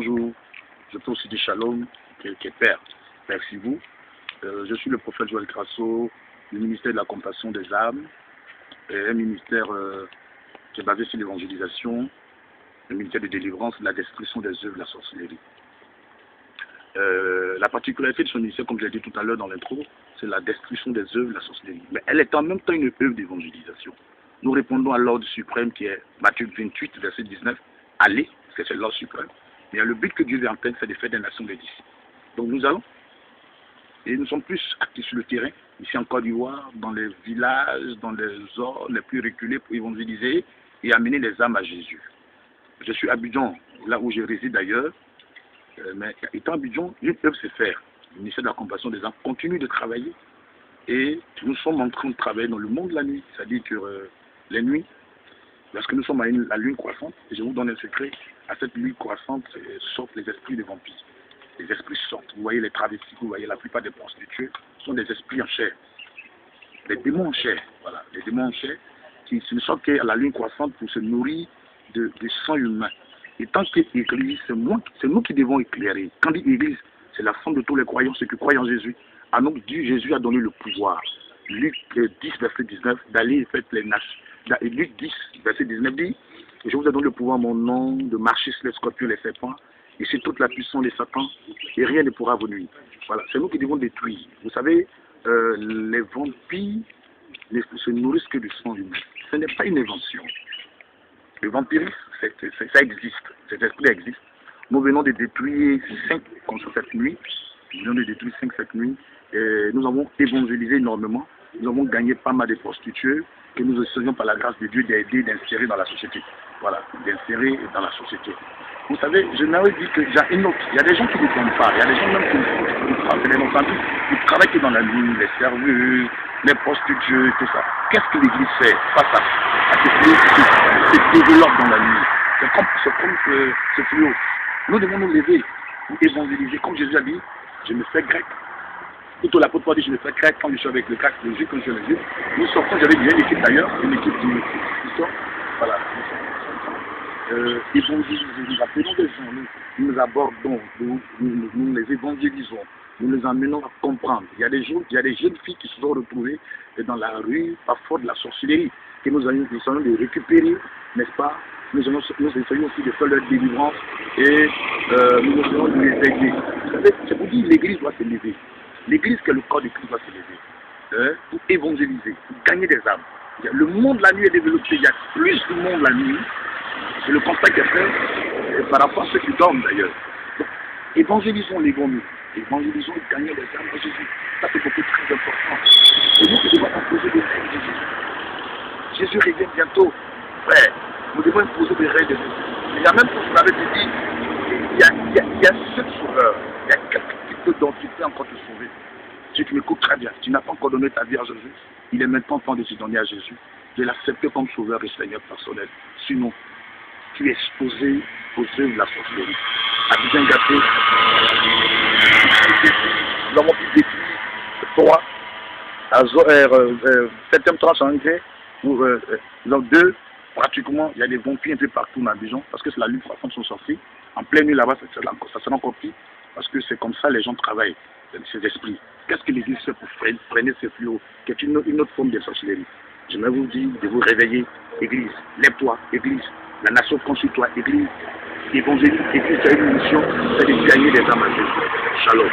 bonjour. Je peux aussi dire shalom, qui est Père. Merci vous. Je suis le prophète Joël Grasso du ministère de la compassion des âmes, et un ministère qui est basé sur l'évangélisation, le ministère de délivrance, de la destruction des œuvres de la sorcellerie. La particularité de ce ministère, comme je l'ai dit tout à l'heure dans l'intro, c'est la destruction des œuvres de la sorcellerie. Mais elle est en même temps une œuvre d'évangélisation. Nous répondons à l'ordre suprême qui est Matthieu 28, verset 19. Allez, c'est l'ordre suprême. Mais le but que Dieu veut en peine, c'est de faire des nations des disciples. Donc nous allons. Et nous sommes plus actifs sur le terrain, ici en Côte d'Ivoire, dans les villages, dans les zones les plus reculées pour évangéliser et amener les âmes à Jésus. Je suis à Abidjan, là où je réside d'ailleurs. Mais étant à Abidjan, ils peuvent se faire. Le ministère de la compassion des âmes continue de travailler. Et nous sommes en train de travailler dans le monde de la nuit, c'est-à-dire que les nuits, lorsque nous sommes à la lune croissante, et je vous donne un secret, à cette lune croissante sortent les esprits des vampires. Les esprits sortent. Vous voyez les travestis, vous voyez la plupart des prostituées sont des esprits en chair. Les démons en chair, voilà. Les démons en chair qui ne sont qu'à la lune croissante pour se nourrir de sang humain. Et tant qu'Église, c'est nous qui devons éclairer. Quand dit Église, c'est la somme de tous les croyants, ceux qui croient en Jésus. À nous, Jésus a donné le pouvoir. Luc 10, verset 19, d'aller et faire les nations. Luc 10, verset 19 dit, je vous ai donné le pouvoir en mon nom de marcher sur les scorpions et les serpents, et sur toute la puissance des Satan, et rien ne pourra vous nuire. Voilà, c'est nous qui devons détruire. Vous savez, les vampires ne se nourrissent que du sang humain. Ce n'est pas une invention. Le vampirisme, ça existe. Cet esprit existe. Nous venons de détruire 5 contre cette nuit. Nous venons de détruire 5 cette nuit. Et nous avons évangélisé énormément. Nous avons gagné pas mal de prostituées que nous essayons par la grâce de Dieu d'aider, d'insérer dans la société. Voilà, d'insérer dans la société. Vous savez, je n'avais dit que il y a des gens qui ne tombent pas, il y a des gens même qui travaillent que dans la nuit, les serveuses, les prostituées, tout ça. Qu'est-ce que l'Église fait face à ces développent dans la nuit? C'est comme ce fléau. Nous devons nous lever pour évangéliser. Comme Jésus a dit, je me fais grec. Plutôt l'apôtre Paul dit, je me fais grec quand je suis avec le grec, le juif quand je suis avec le juif. Nous sortons, j'avais dit une équipe d'ailleurs, une équipe qui sort. Voilà. Évangéliser, nous appelons des gens, nous les abordons, nous les évangélisons, nous les amenons à comprendre. Il y a des jeunes filles qui se sont retrouvées dans la rue, parfois de la sorcellerie, que nous essayons de récupérer, n'est-ce pas? Nous essayons aussi de faire leur délivrance et nous essayons de les aider. Vous savez, c'est pour dire que l'Église doit se lever. L'Église qui est le corps de Christ doit se lever pour évangéliser, pour gagner des âmes. Le monde de la nuit est développé, il y a plus de monde la nuit. C'est le constat qui est fait par rapport à ceux qui dorment d'ailleurs. Donc, évangélisons les bons nuits. Évangélisons et gagnons les âmes de Jésus. Ça c'est beaucoup très important. Et nous devons imposer des règles de Jésus. Jésus revient bientôt. Frère, nous devons imposer des règles de Jésus. Il y a même, comme vous l'avez dit, il y a 7 sauveurs. Il y a quelqu'un qui peut d'identité encore te sauver. Si tu m'écoutes très bien, tu n'as pas encore donné ta vie à Jésus, il est maintenant temps de se donner à Jésus, de l'accepter comme sauveur et Seigneur personnel. Sinon, tu es exposé aux œuvres de la sorcellerie. Abidjan gâté, nous avons pu détruire 3, à 7e tranche en Angers, donc 2, pratiquement, il y a des vampires un peu partout dans Abidjan, parce que c'est la lune croissante sont sortis. En pleine nuit là-bas, ça sera encore pire, parce que c'est comme ça les gens travaillent, ces esprits. Qu'est-ce que l'Église fait pour freiner ces fléaux, qui est une autre forme de sorcellerie? Je vais vous dire de vous réveiller, Église, lève-toi, Église. La nation conçue-toi, Église, évangéliste, Église, c'est une mission, c'est de gagner des âmes à Jésus. Shalom.